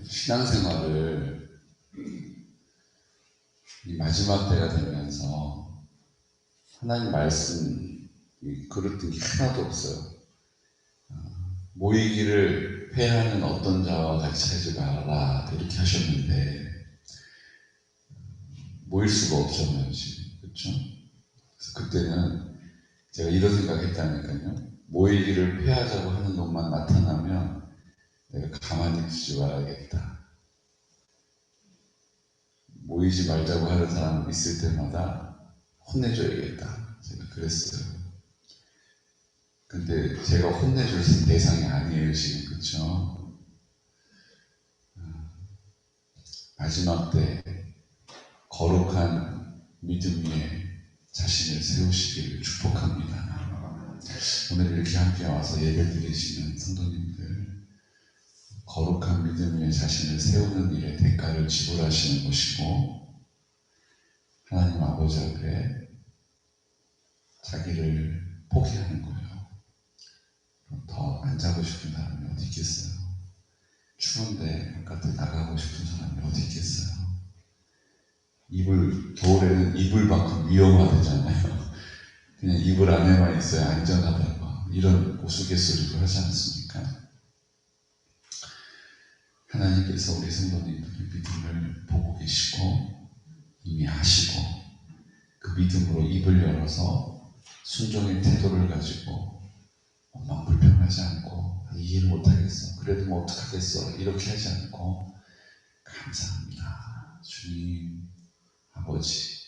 신앙생활을 이 마지막 때가 되면서 하나님 말씀 그릇된 게 하나도 없어요. 모이기를 회하는 어떤 자와 같이 하지 말아라 이렇게 하셨는데 모일 수가 없잖아요 지금. 그렇죠? 그래서 그때는 제가 이런 생각했다니까요. 모이기를 회하자고 하는 놈만 나타나면 내가 가만히 두지 말아야겠다. 모이지 말자고 하는 사람 있을 때마다 혼내줘야겠다. 제가 그랬어요. 근데 제가 혼내줄 대상이 아니에요 지금. 그렇죠? 마지막 때 거룩한 믿음 위에 자신을 세우시기를 축복합니다. 오늘 이렇게 함께 와서 예배드리시는 성도님들, 거룩한 믿음 위에 자신을 세우는 일에 대가를 지불하시는 것이고 하나님 아버지 앞에 자기를 포기하는 거예요. 더 안 자고 싶은 사람이 어디 있겠어요? 추운데 바깥에 나가고 싶은 사람이 어디 있겠어요? 겨울에는 이불만큼 위험하대잖아요. 그냥 이불 안에만 있어야 안전하다고 이런 우스갯소리도 하지 않습니까? 하나님께서 우리 성도님들의 믿음을 보고 계시고 이미 하시고 그 믿음으로 입을 열어서 순종의 태도를 가지고 막 불평하지 않고 이해를 못하겠어, 그래도 뭐 어떡하겠어 이렇게 하지 않고 감사합니다 주님 아버지,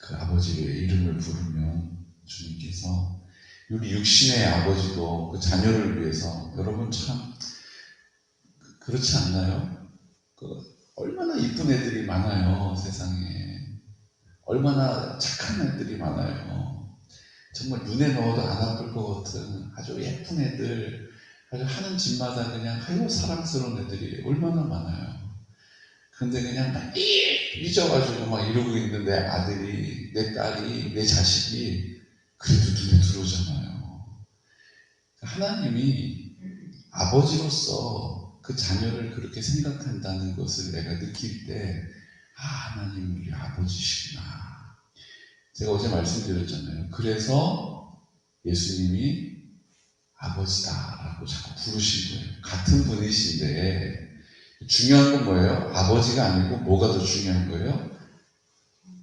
그 아버지의 이름을 부르면 주님께서 우리 육신의 아버지도 그 자녀를 위해서, 여러분 참 그렇지 않나요? 얼마나 이쁜 애들이 많아요 세상에. 얼마나 착한 애들이 많아요. 정말 눈에 넣어도 안 아플 것 같은 아주 예쁜 애들, 아주 하는 집마다 그냥 아유 사랑스러운 애들이 얼마나 많아요. 근데 그냥 막 삐져가지고 막 이러고 있는 내 아들이, 내 딸이, 내 자식이 그래도 눈에 들어오잖아요. 하나님이 아버지로서 그 자녀를 그렇게 생각한다는 것을 내가 느낄 때 하나님 우리 아버지시구나. 제가 어제 말씀드렸잖아요. 그래서 예수님이 아버지다라고 자꾸 부르신 거예요. 같은 분이신데 중요한 건 뭐예요? 아버지가 아니고 뭐가 더 중요한 거예요?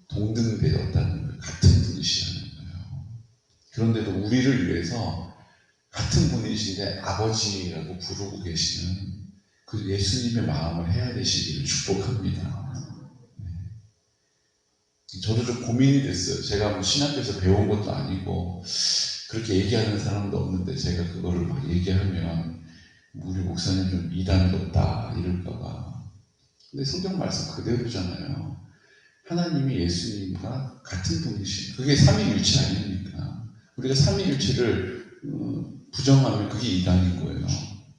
동등되었다는 거예요. 같은 분이시라는 거예요. 그런데도 우리를 위해서 같은 분이신데 아버지라고 부르고 계시는 그 예수님의 마음을 헤아리시기를 축복합니다. 저도 좀 고민이 됐어요. 제가 뭐 신학교에서 배운 것도 아니고 그렇게 얘기하는 사람도 없는데 제가 그거를 막 얘기하면 우리 목사님 좀 이단이 없다 이럴까봐. 근데 성경 말씀 그대로잖아요. 하나님이 예수님과 같은 분이신, 그게 삼위일체 아닙니까? 우리가 삼위일체를 부정하면 그게 이단인 거예요.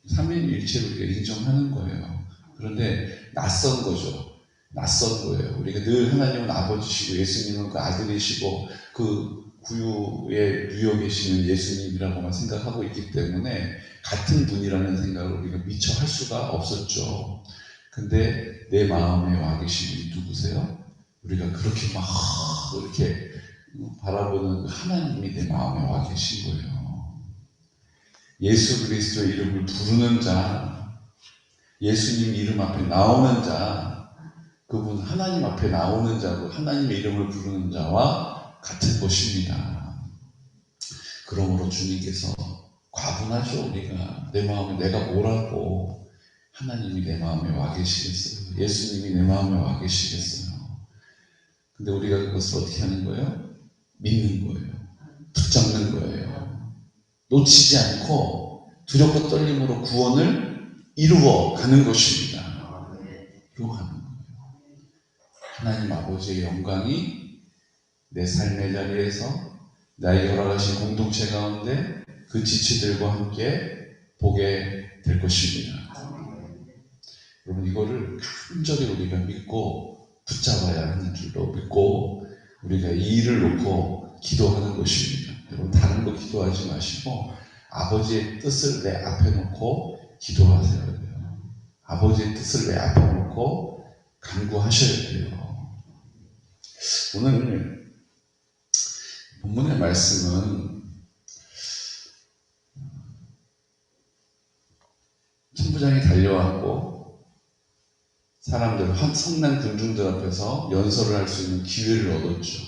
삼위일체를 우리가 인정하는 거예요. 그런데 낯선 거죠. 낯선 거예요. 우리가 늘 하나님은 아버지시고 예수님은 그 아들이시고 그 구유에 누워 계시는 예수님이라고만 생각하고 있기 때문에 같은 분이라는 생각을 우리가 미처 할 수가 없었죠. 근데 내 마음에 와 계신 분이 누구세요? 우리가 그렇게 막 이렇게 바라보는 하나님이 내 마음에 와 계신 거예요. 예수 그리스도의 이름을 부르는 자, 예수님 이름 앞에 나오는 자, 그분 하나님 앞에 나오는 자고 하나님의 이름을 부르는 자와 같은 것입니다. 그러므로 주님께서 과분하죠. 우리가 내 마음에 내가 뭐라고 하나님이 내 마음에 와 계시겠어요? 예수님이 내 마음에 와 계시겠어요? 근데 우리가 그것을 어떻게 하는 거예요? 믿는 거예요. 붙잡는 거예요. 놓치지 않고 두렵고 떨림으로 구원을 이루어 가는 것입니다. 이루어 가는 거예요. 하나님 아버지의 영광이 내 삶의 자리에서 나에게 허락하신 공동체 가운데 그 지체들과 함께 보게 될 것입니다. 여러분 이거를 간절히 우리가 믿고 붙잡아야 하는 줄로 믿고 우리가 이 일을 놓고 기도하는 것입니다. 여러분 다른 거 기도하지 마시고 아버지의 뜻을 내 앞에 놓고 기도하세요. 아버지의 뜻을 내아놓고 간구하셔야 돼요. 오늘 본문의 말씀은 천부장이 달려왔고 사람들, 성난 군중들 앞에서 연설을 할 수 있는 기회를 얻었죠.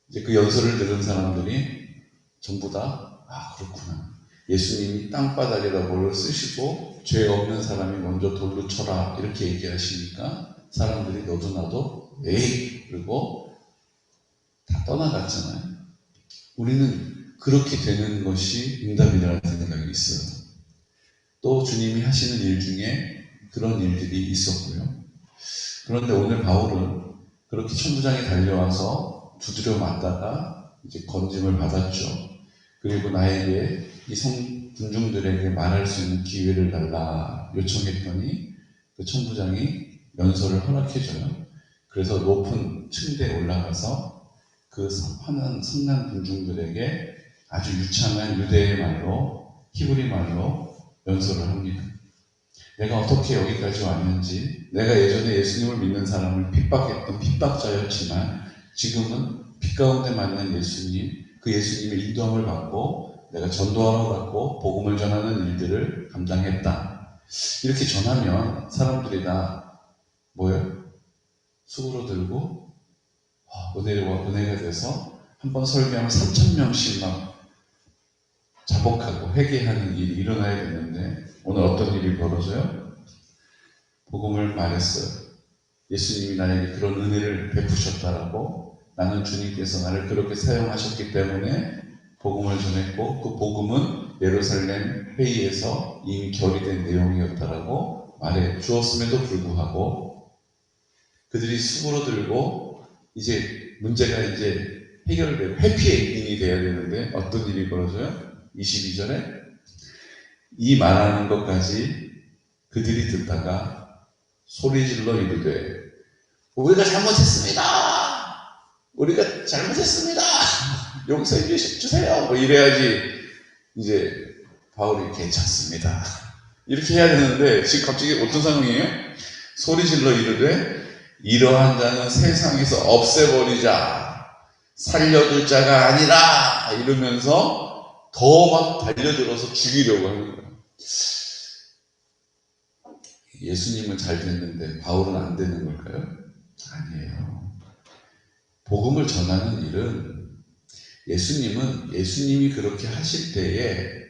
이제 그 연설을 들은 사람들이 전부 다, 그렇구나. 예수님이 땅바닥에다 뭐를 쓰시고 죄 없는 사람이 먼저 돌로 쳐라 이렇게 얘기하시니까 사람들이 너도 나도 에이 그리고 다 떠나갔잖아요. 우리는 그렇게 되는 것이 응답이라는 생각이 있어요. 또 주님이 하시는 일 중에 그런 일들이 있었고요. 그런데 오늘 바울은 그렇게 천부장이 달려와서 두드려 맞다가 이제 건짐을 받았죠. 그리고 나에게 이 군중들에게 말할 수 있는 기회를 달라 요청했더니 그 천부장이 연설을 허락해줘요. 그래서 높은 층대에 올라가서 그 화난 성난 군중들에게 아주 유창한 유대의 말로 히브리 말로 연설을 합니다. 내가 어떻게 여기까지 왔는지, 내가 예전에 예수님을 믿는 사람을 핍박했던 핍박자였지만 지금은 빛 가운데 만난 예수님, 그 예수님의 인도함을 받고 내가 전도하러 갔고 복음을 전하는 일들을 감당했다. 이렇게 전하면 사람들이 다 뭐예요? 수그러들고 은혜가 돼서 한번 설교하면 3,000명씩 막 자복하고 회개하는 일이 일어나야 되는데 오늘 어떤 일이 벌어져요? 복음을 말했어요. 예수님이 나에게 그런 은혜를 베푸셨다라고, 나는 주님께서 나를 그렇게 사용하셨기 때문에 복음을 전했고 그 복음은 예루살렘 회의에서 이미 결의된 내용이었다라고 말해 주었음에도 불구하고 그들이 수그러들고 이제 문제가 이제 해결되고 해피엔딩이 돼야 되는데 어떤 일이 벌어져요? 22절에 이 말하는 것까지 그들이 듣다가 소리질러 이르되 우리가 잘못했습니다. 용서해 주세요. 뭐 이래야지 이제 바울이 괜찮습니다. 이렇게 해야 되는데 지금 갑자기 어떤 상황이에요? 소리질러 이르되 이러한 자는 세상에서 없애버리자. 살려둘 자가 아니라 이러면서 더 막 달려들어서 죽이려고 하는 거예요. 예수님은 잘 됐는데 바울은 안 되는 걸까요? 아니에요. 복음을 전하는 일은 예수님이 그렇게 하실 때에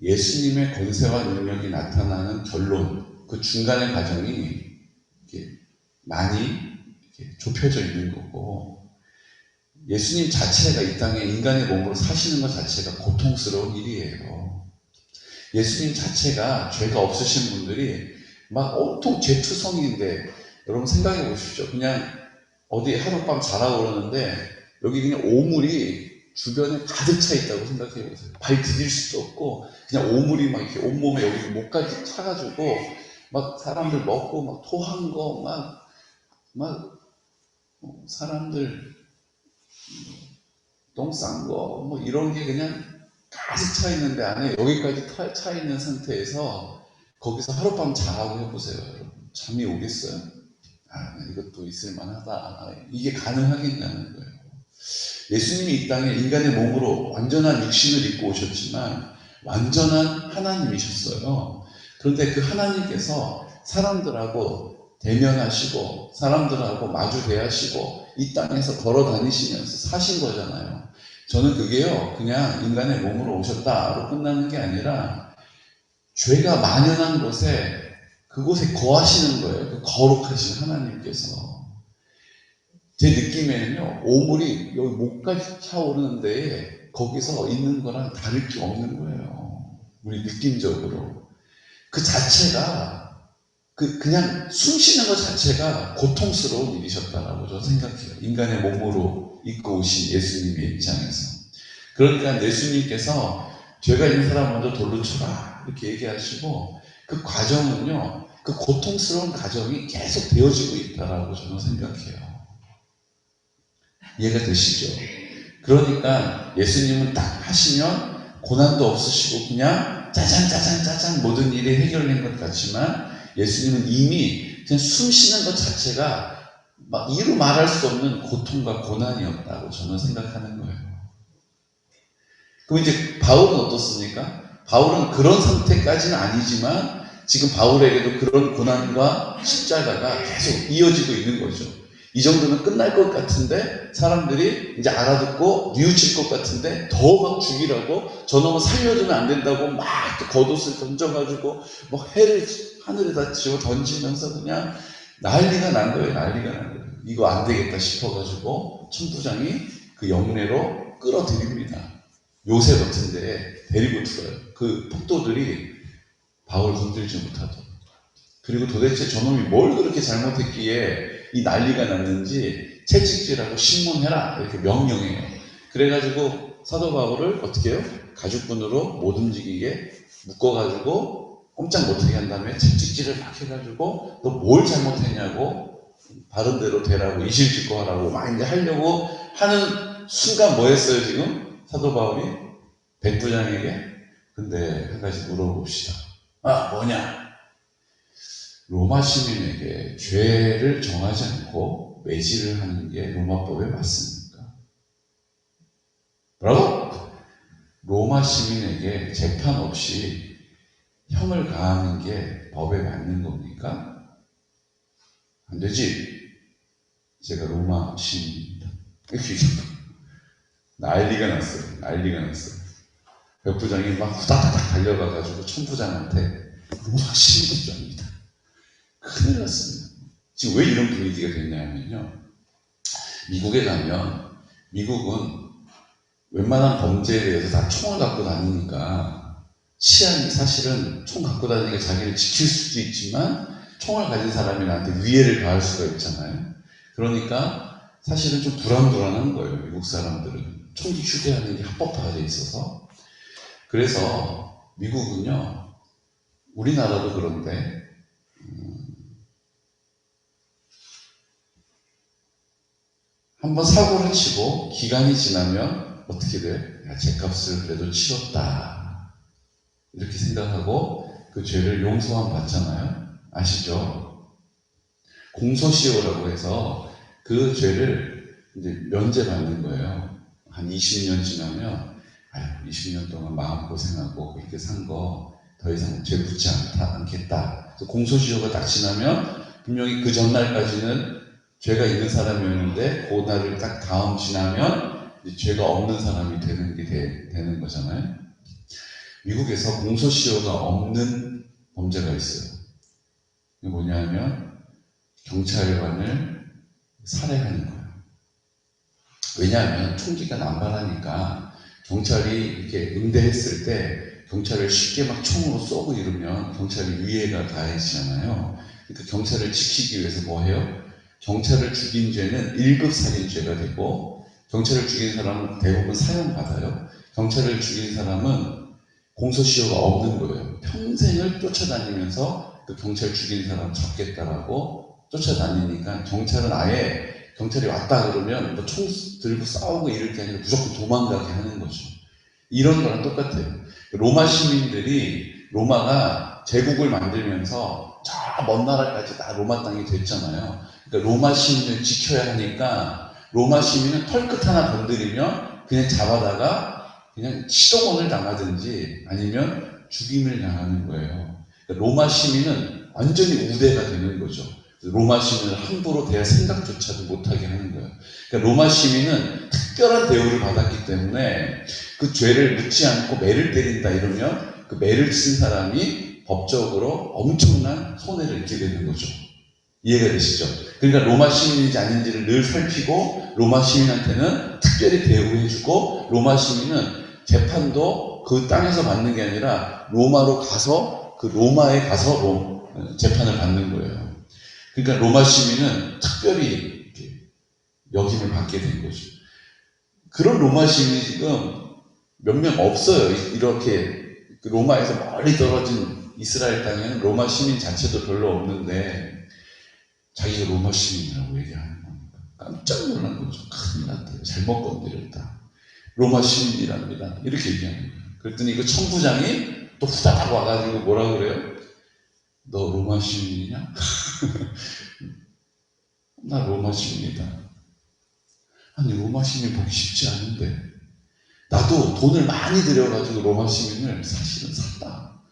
예수님의 권세와 능력이 나타나는 결론, 그 중간의 과정이 이렇게 많이 이렇게 좁혀져 있는 거고, 예수님 자체가 이 땅에 인간의 몸으로 사시는 것 자체가 고통스러운 일이에요. 예수님 자체가 죄가 없으신 분들이 막 온통 죄투성이인데, 여러분 생각해 보십시오. 그냥 어디 하룻밤 자라고 그러는데 여기 그냥 오물이 주변에 가득 차 있다고 생각해 보세요. 발 디딜 수도 없고 그냥 오물이 막 이렇게 온몸에 여기 목까지 차가지고 막 사람들 먹고 막 토한 거 막 사람들 똥 싼 거 뭐 이런 게 그냥 가득 차 있는데 안에 여기까지 차 있는 상태에서 거기서 하룻밤 자라고 해보세요. 여러분 잠이 오겠어요? 이것도 있을만하다. 이게 가능하겠냐는 거예요. 예수님이 이 땅에 인간의 몸으로 완전한 육신을 입고 오셨지만 완전한 하나님이셨어요. 그런데 그 하나님께서 사람들하고 대면하시고 사람들하고 마주 대하시고 이 땅에서 걸어 다니시면서 사신 거잖아요. 저는 그게요 그냥 인간의 몸으로 오셨다로 끝나는 게 아니라 죄가 만연한 곳에 그곳에 거하시는 거예요. 그 거룩하신 하나님께서. 제 느낌에는요, 오물이 여기 목까지 차오르는 데에 거기서 있는 거랑 다를 게 없는 거예요. 우리 느낌적으로. 그 자체가, 그냥 숨 쉬는 것 자체가 고통스러운 일이셨다라고 저는 생각해요. 인간의 몸으로 입고 오신 예수님의 입장에서. 그러니까 예수님께서 죄가 있는 사람 먼저 돌로 쳐라. 이렇게 얘기하시고, 그 과정은요, 그 고통스러운 과정이 계속 되어지고 있다라고 저는 생각해요. 이해가 되시죠? 그러니까 예수님은 딱 하시면 고난도 없으시고 그냥 짜잔 모든 일이 해결된 것 같지만 예수님은 이미 그냥 숨 쉬는 것 자체가 막 이루 말할 수 없는 고통과 고난이었다고 저는 생각하는 거예요. 그럼 이제 바울은 어떻습니까? 바울은 그런 상태까지는 아니지만 지금 바울에게도 그런 고난과 십자가가 계속 이어지고 있는 거죠. 이 정도면 끝날 것 같은데 사람들이 이제 알아듣고 뉘우칠 것 같은데 더 막 죽이라고 저놈은 살려두면 안 된다고 막 또 겉옷을 던져가지고 뭐 해를 하늘에다 지워 던지면서 그냥 난리가 난 거예요. 이거 안 되겠다 싶어가지고 천부장이 그 영내로 끌어들입니다. 요새 같은데 데리고 들어요. 그 폭도들이 바울 건들지 못하도록. 그리고 도대체 저놈이 뭘 그렇게 잘못했기에 이 난리가 났는지 채찍질하고 신문해라 이렇게 명령해요. 그래가지고 사도 바울을 어떻게 해요? 가죽끈으로 못 움직이게 묶어가지고 꼼짝 못하게 한 다음에 채찍질을 막 해가지고 너 뭘 잘못했냐고 바른 대로 되라고 이실직고 하라고 막 이제 하려고 하는 순간 뭐 했어요 지금? 사도 바울이 백부장에게 근데 한 가지 물어봅시다. 뭐냐? 로마 시민에게 죄를 정하지 않고 매질을 하는 게 로마법에 맞습니까? 뭐라고? 로마 시민에게 재판 없이 형을 가하는 게 법에 맞는 겁니까? 안 되지. 제가 로마 시민입니다. 난리가 났어요. 백부장이 막 후다닥 달려가가지고 천부장한테 로마 시민입니다. 큰일 났습니다. 지금 왜 이런 분위기가 됐냐면요. 미국에 가면 미국은 웬만한 범죄에 대해서 다 총을 갖고 다니니까 치안이 사실은 총 갖고 다니니까 자기를 지킬 수도 있지만 총을 가진 사람이 나한테 위해를 가할 수가 있잖아요. 그러니까 사실은 좀 불안한 거예요. 미국 사람들은 총기 휴대하는 게 합법화되어 있어서. 그래서 미국은요. 우리나라도 그런데 한번 사고를 치고 기간이 지나면 어떻게 돼? 야, 죗값을 그래도 치렀다. 이렇게 생각하고 그 죄를 용서함 받잖아요. 아시죠? 공소시효라고 해서 그 죄를 이제 면제받는 거예요. 한 20년 지나면 20년 동안 마음고생하고 그렇게 산 거 더 이상 죄 붙지 않겠다. 그래서 공소시효가 딱 지나면 분명히 그 전날까지는 죄가 있는 사람이었는데 그 날을 딱 다음 지나면 이제 죄가 없는 사람이 되는 거잖아요. 미국에서 공소시효가 없는 범죄가 있어요. 이게 뭐냐면 경찰관을 살해하는 거예요. 왜냐하면 총기가 남발하니까 경찰이 이렇게 응대했을 때 경찰을 쉽게 막 총으로 쏘고 이러면 경찰이 위해가 가해지잖아요. 그러니까 경찰을 지키기 위해서 뭐 해요? 경찰을 죽인 죄는 1급 살인죄가 되고 경찰을 죽인 사람은 대부분 사형받아요. 경찰을 죽인 사람은 공소시효가 없는 거예요. 평생을 쫓아다니면서 그 경찰 죽인 사람 잡겠다라고 쫓아다니니까 경찰은 아예 경찰이 왔다 그러면 뭐 총 들고 싸우고 이럴 게 아니라 무조건 도망가게 하는 거죠. 이런 거랑 똑같아요. 로마 시민들이 로마가 제국을 만들면서 저 먼 나라까지 다 로마 땅이 됐잖아요. 그러니까 로마 시민을 지켜야 하니까 로마 시민은 털끝 하나 건드리면 그냥 잡아다가 그냥 시동원을 당하든지 아니면 죽임을 당하는 거예요. 그러니까 로마 시민은 완전히 우대가 되는 거죠. 로마 시민을 함부로 대할 생각조차도 못하게 하는 거예요. 그러니까 로마 시민은 특별한 대우를 받았기 때문에 그 죄를 묻지 않고 매를 때린다 이러면 그 매를 친 사람이 법적으로 엄청난 손해를 입게 되는 거죠. 이해가 되시죠? 그러니까 로마 시민인지 아닌지를 늘 살피고 로마 시민한테는 특별히 대우해주고 로마 시민은 재판도 그 땅에서 받는 게 아니라 로마로 가서 그 로마에 가서 재판을 받는 거예요. 그러니까 로마 시민은 특별히 역임을 받게 된 거죠. 그런 로마 시민이 지금 몇 명 없어요. 이렇게 로마에서 멀리 떨어진 이스라엘 땅에는 로마 시민 자체도 별로 없는데 자기가 로마 시민이라고 얘기하는 겁니다. 깜짝 놀란 거죠. 큰일 났다. 잘못 건드렸다. 로마 시민이랍니다. 이렇게 얘기하는 거예요. 그랬더니 그 천부장이 또 후다닥 와가지고 뭐라 그래요? 너 로마 시민이냐? 나 로마 시민이다. 아니 로마 시민 보기 쉽지 않은데 나도 돈을 많이 들여가지고 로마 시민을 사실은 샀다.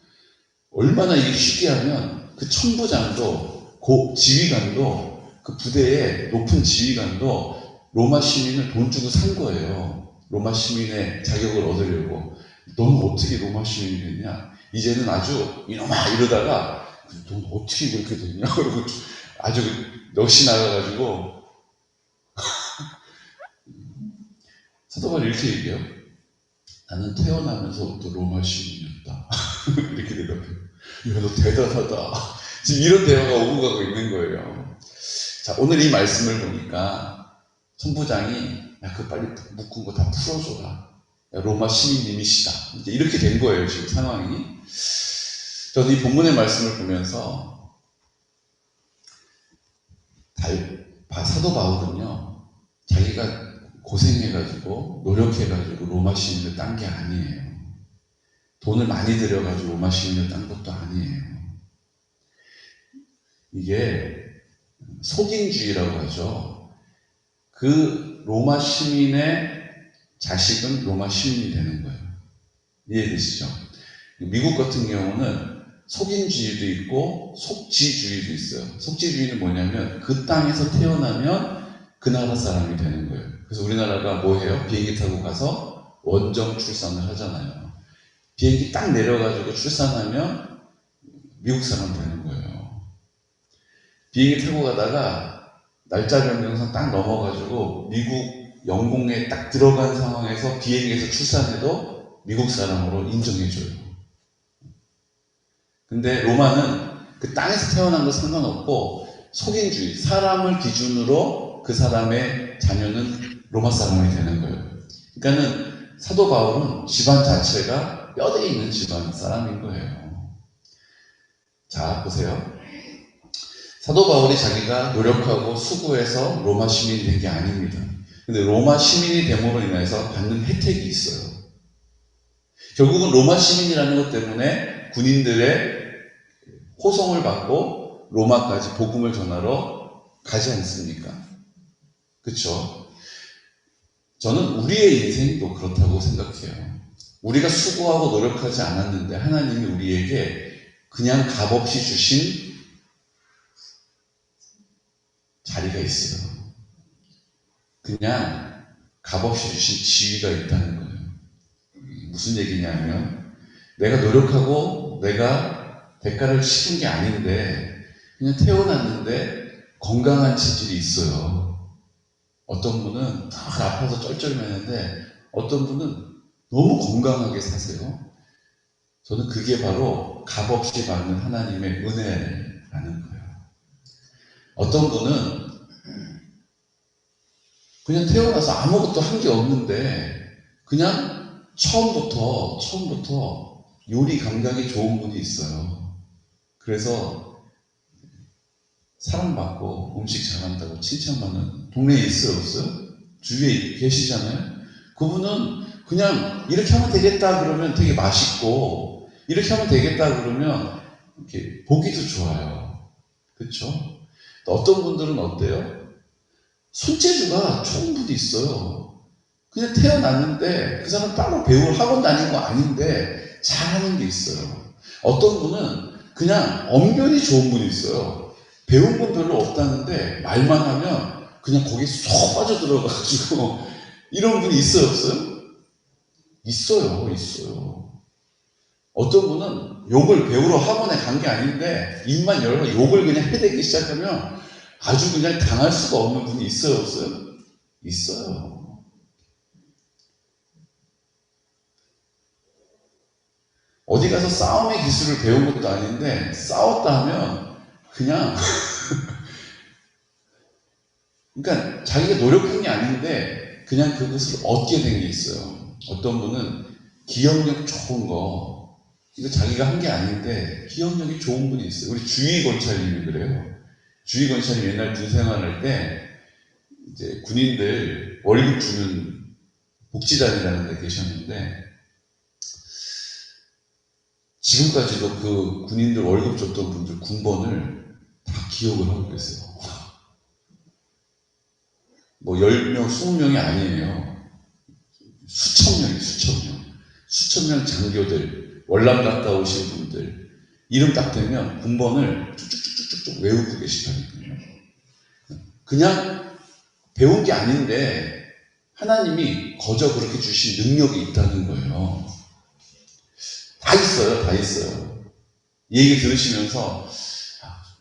얼마나 이게 쉽게 하면 그 천부장도 지휘관도 그 부대의 높은 지휘관도 로마 시민을 돈 주고 산 거예요. 로마 시민의 자격을 얻으려고. 너는 어떻게 로마 시민이 됐냐? 이제는 아주 이놈아 이러다가 넌 어떻게 그렇게 됐냐? 그러고 아주 넋이 나가가지고 사도 바울이 이렇게 얘기해요. 나는 태어나면서부터 로마 시민이었다. 이렇게 대답해요. 야, 너 대단하다. 지금 이런 대화가 오고 가고 있는 거예요. 자, 오늘 이 말씀을 보니까 천부장이 야, 그 빨리 묶은 거 다 풀어줘라. 야, 로마 시민님이시다. 이제 이렇게 된 거예요, 지금 상황이. 저는 이 본문의 말씀을 보면서 사도 바울은요, 자기가 고생해가지고 노력해가지고 로마 시민을 딴 게 아니에요. 돈을 많이 들여가지고 로마 시민을 딴 것도 아니에요. 이게 속인주의라고 하죠. 그 로마 시민의 자식은 로마 시민이 되는 거예요. 이해되시죠? 미국 같은 경우는 속인주의도 있고 속지주의도 있어요. 속지주의는 뭐냐면 그 땅에서 태어나면 그 나라 사람이 되는 거예요. 그래서 우리나라가 뭐 해요? 비행기 타고 가서 원정 출산을 하잖아요. 비행기 딱 내려가지고 출산하면 미국 사람 되는 거예요. 비행기 타고 가다가 날짜 변경선 딱 넘어가지고 미국 영공에 딱 들어간 상황에서 비행기에서 출산해도 미국 사람으로 인정해줘요. 근데 로마는 그 땅에서 태어난 거 상관없고 속인주의, 사람을 기준으로 그 사람의 자녀는 로마 사람이 되는 거예요. 그러니까는 사도 바울은 집안 자체가 뼈대 있는 집안 사람인 거예요. 자, 보세요. 사도 바울이 자기가 노력하고 수고해서 로마 시민이 된 게 아닙니다. 근데 로마 시민이 됨으로 인해서 받는 혜택이 있어요. 결국은 로마 시민이라는 것 때문에 군인들의 호송을 받고 로마까지 복음을 전하러 가지 않습니까? 그렇죠? 저는 우리의 인생도 그렇다고 생각해요. 우리가 수고하고 노력하지 않았는데 하나님이 우리에게 그냥 값없이 주신 자리가 있어요. 그냥 값없이 주신 지위가 있다는 거예요. 무슨 얘기냐면 내가 노력하고 내가 대가를 치른 게 아닌데 그냥 태어났는데 건강한 체질이 있어요. 어떤 분은 다 아파서 쩔쩔매는데 어떤 분은 너무 건강하게 사세요. 저는 그게 바로 값없이 받는 하나님의 은혜라는 거예요. 어떤 분은 그냥 태어나서 아무것도 한 게 없는데 그냥 처음부터 요리 감각이 좋은 분이 있어요. 그래서 사랑받고 음식 잘한다고 칭찬받는 동네에 있어요, 없어요? 주위에 계시잖아요? 그분은 그냥 이렇게 하면 되겠다 그러면 되게 맛있고 이렇게 하면 되겠다 그러면 이렇게 보기도 좋아요. 그렇죠? 어떤 분들은 어때요? 손재주가 좋은 분이 있어요. 그냥 태어났는데 그 사람 따로 배울 학원 다니는 거 아닌데 잘하는 게 있어요. 어떤 분은 그냥 언변이 좋은 분이 있어요. 배운 건 별로 없다는데 말만 하면 그냥 거기에 쏙 빠져들어가지고 이런 분이 있어요, 없어요? 있어요. 어떤 분은 욕을 배우러 학원에 간 게 아닌데 입만 열고 욕을 그냥 해대기 시작하면 아주 그냥 당할 수가 없는 분이 있어요, 없어요? 있어요. 어디 가서 싸움의 기술을 배운 것도 아닌데 싸웠다 하면 그냥 그러니까 자기가 노력한 게 아닌데 그냥 그것을 얻게 된 게 있어요. 어떤 분은 기억력 좋은 거 이거 자기가 한 게 아닌데 기억력이 좋은 분이 있어요. 우리 주의 권찰님이 그래요. 주의 권찰님 옛날 군 생활할 때 이제 군인들 월급 주는 복지단이라는 데 계셨는데 지금까지도 그 군인들 월급 줬던 분들 군번을 다 기억을 하고 계세요. 뭐 10명, 20명이 아니에요. 수천 명이에요, 수천 명. 수천 명 장교들, 월남 갔다 오신 분들, 이름 딱 되면 군번을 쭉쭉쭉쭉 외우고 계시다니까요. 그냥 배운 게 아닌데, 하나님이 거저 그렇게 주신 능력이 있다는 거예요. 다 있어요, 다 있어요. 이 얘기 들으시면서,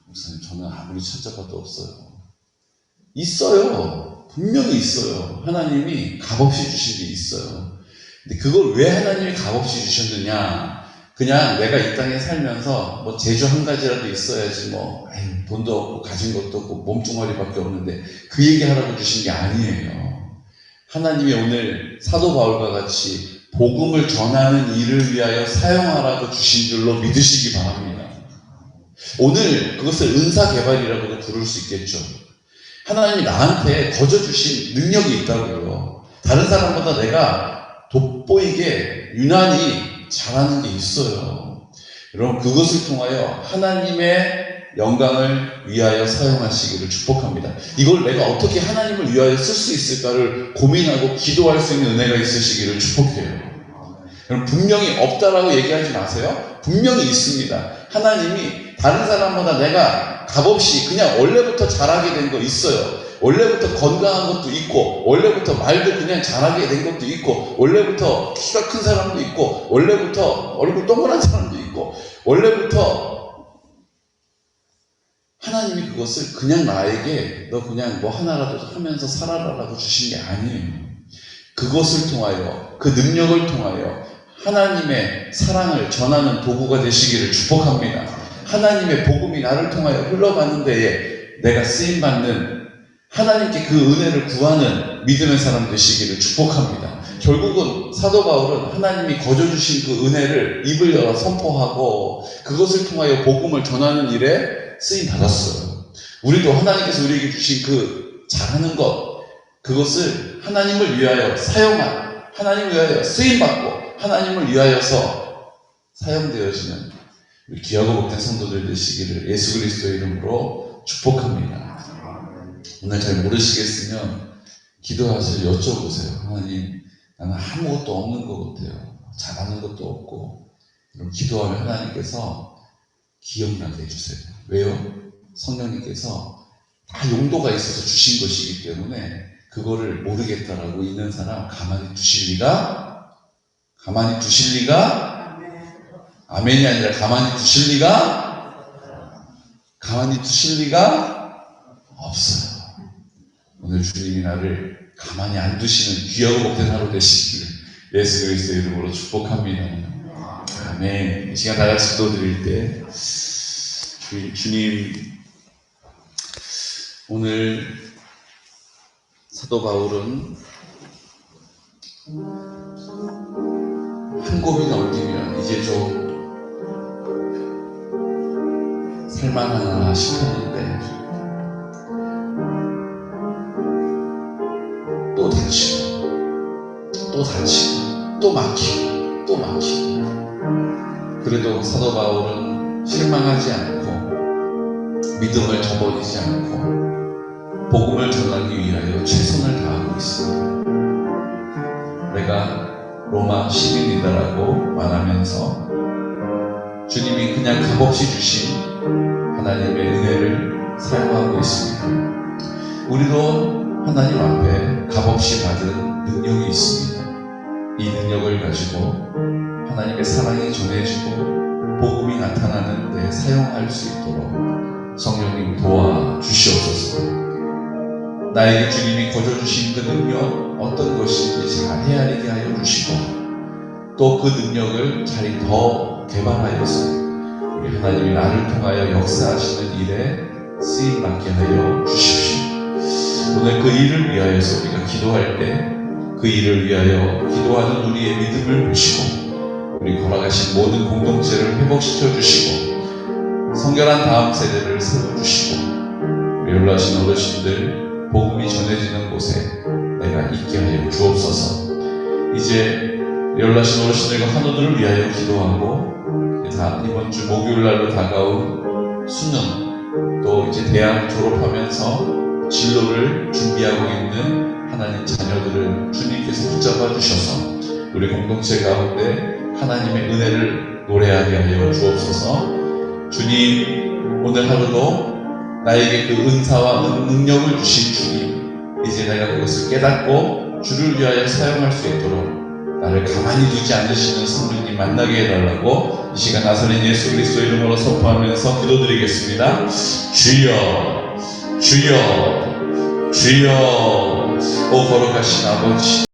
목사님, 저는 아무리 찾아봐도 없어요. 있어요. 분명히 있어요. 하나님이 값없이 주신 게 있어요. 근데 그걸 왜 하나님이 값없이 주셨느냐? 그냥 내가 이 땅에 살면서 뭐 재주 한 가지라도 있어야지 뭐 돈도 없고 가진 것도 없고 몸뚱아리밖에 없는데 그 얘기 하라고 주신 게 아니에요. 하나님이 오늘 사도 바울과 같이 복음을 전하는 일을 위하여 사용하라고 주신 줄로 믿으시기 바랍니다. 오늘 그것을 은사개발이라고도 부를 수 있겠죠. 하나님이 나한테 거저 주신 능력이 있다고요. 다른 사람보다 내가 돋보이게 유난히 잘하는 게 있어요. 여러분, 그것을 통하여 하나님의 영광을 위하여 사용하시기를 축복합니다. 이걸 내가 어떻게 하나님을 위하여 쓸 수 있을까를 고민하고 기도할 수 있는 은혜가 있으시기를 축복해요. 여러분, 분명히 없다라고 얘기하지 마세요. 분명히 있습니다. 하나님이 다른 사람보다 내가 값없이 그냥 원래부터 잘하게 된 거 있어요. 원래부터 건강한 것도 있고, 원래부터 말도 그냥 잘하게 된 것도 있고, 원래부터 키가 큰 사람도 있고, 원래부터 얼굴 동그란 사람도 있고, 원래부터 하나님이 그것을 그냥 나에게 너 그냥 뭐 하나라도 하면서 살아라라고 주신 게 아니에요. 그것을 통하여, 그 능력을 통하여 하나님의 사랑을 전하는 도구가 되시기를 축복합니다. 하나님의 복음이 나를 통하여 흘러가는 데에 내가 쓰임받는, 하나님께 그 은혜를 구하는 믿음의 사람 되시기를 축복합니다. 결국은 사도 바울은 하나님이 거저 주신 그 은혜를 입을 열어 선포하고 그것을 통하여 복음을 전하는 일에 쓰임받았어요. 우리도 하나님께서 우리에게 주신 그 잘하는 것, 그것을 하나님을 위하여 사용한, 하나님을 위하여 쓰임받고 하나님을 위하여서 사용되어지는 우리 귀하고 복된 성도들 되시기를 예수 그리스도의 이름으로 축복합니다. 오늘 잘 모르시겠으면 기도하시고 여쭤보세요. 하나님, 나는 아무것도 없는 것 같아요. 잘하는 것도 없고. 그럼 기도하면 하나님께서 기억나게 해주세요. 왜요? 성령님께서 다 용도가 있어서 주신 것이기 때문에 그거를 모르겠다라고 있는 사람 가만히 두실 리가? 아멘이 아니라 가만히 두실 리가 없어요. 오늘 주님이 나를 가만히 안 두시는 귀하고 복된 하루 되시기를 예수 그리스도의 이름으로 축복합니다. 아멘. 이 시간 다 같이 기도드릴 때 주님, 오늘 사도 바울은 한 곱이 넘기면 이제 좀 살만하나 싶었는데 또 다치고 또 막히고 그래도 사도 바울은 실망하지 않고 믿음을 저버리지 않고 복음을 전하기 위하여 최선을 다하고 있습니다. 내가 로마 시민이다라고 말하면서 주님이 그냥 값없이 주신 하나님의 은혜를 사용하고 있습니다. 우리도 하나님 앞에 값없이 받은 능력이 있습니다. 이 능력을 가지고 하나님의 사랑이 전해지고 복음이 나타나는 데 사용할 수 있도록 성령님 도와주시옵소서. 나에게 주님이 거저주신 그 능력 어떤 것인지 잘 헤아리게 하여 주시고 또 그 능력을 잘 더 개발하여서 우리 하나님이 나를 통하여 역사하시는 일에 쓰임받게 하여 주십시오. 오늘 그 일을 위하여서 우리가 기도할 때 그 일을 위하여 기도하는 우리의 믿음을 보시고 우리 걸어가신 모든 공동체를 회복시켜 주시고 성결한 다음 세대를 세워주시고 우리 연로하신 어르신들 복음이 전해지는 곳에 내가 있게 하여 주옵소서. 이제 연로하신 어르신들과 환우들을 위하여 기도하고 이번 주 목요일 날로 다가온 수능, 또 이제 대학 졸업하면서 진로를 준비하고 있는 하나님 자녀들을 주님께서 붙잡아 주셔서 우리 공동체 가운데 하나님의 은혜를 노래하게 하여 주옵소서. 주님, 오늘 하루도 나에게 그 은사와 능력을 주신 주님, 이제 내가 그것을 깨닫고 주를 위하여 사용할 수 있도록 나를 가만히 두지 않으시는 성령님 만나게 해달라고 이 시간 나사렛 예수 그리스도 이름으로 선포하면서 기도드리겠습니다. 주여, 주여, 주여. 오 거룩하신 아버지,